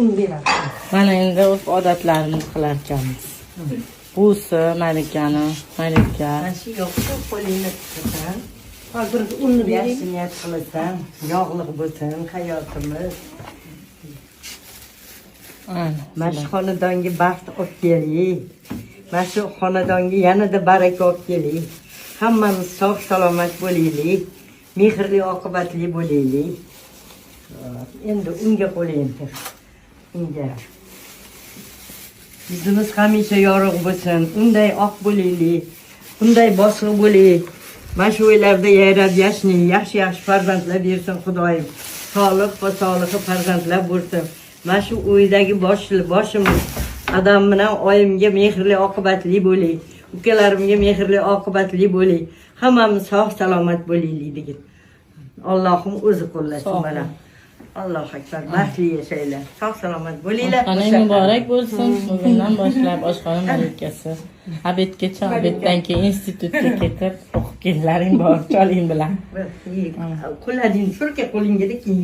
un berasiz. Mana endi o'z odatlarimizni qilar ekanmiz. Busi Malikani, Malika. Mana shu yoqda qo'lingni tutasan. Hozir unni yaxshi niyat qilasan. Yog'liq bo'lsin hayotimiz. Mana shu xonadonga baxt olib keling. Mana shu xonadonga yanada baraka olib keling. Hammamiz sog' salomat bo'laylik. Mehrli oqibatli bo'laylik. Endi unga qo'ying. Unga. Yuzimiz hamisha yorug' bo'lsin. Unday oq bo'laylik. Unday boshliq bo'laylik. Mana shu o'ylarda yayrab yashning, yaxshi farzandlar bersin Xudoyim. Sog'lik va sog'liqli farzandlar bo'lsin. Mana shu o'ydagi boshimiz adam bilan oyimga mehrli oqibatli bo'laylik. Ukalarimga mehrli oqibatli bo'laylik. Hammamiz sog' salomat bo'laylik degan. Allohim o'zi qo'llasin mana. Allohu akbar. Baxtli yashaylar. Sog' salomat bo'linglar. Oshxonang muborak bo'lsin. Bugundan boshlab oshxona malikasi. Abedgacha, abeddan keyin institutga ketib o'qib kellaring bor, choling bilan. Qo'llaring shulka qo'lingga keyin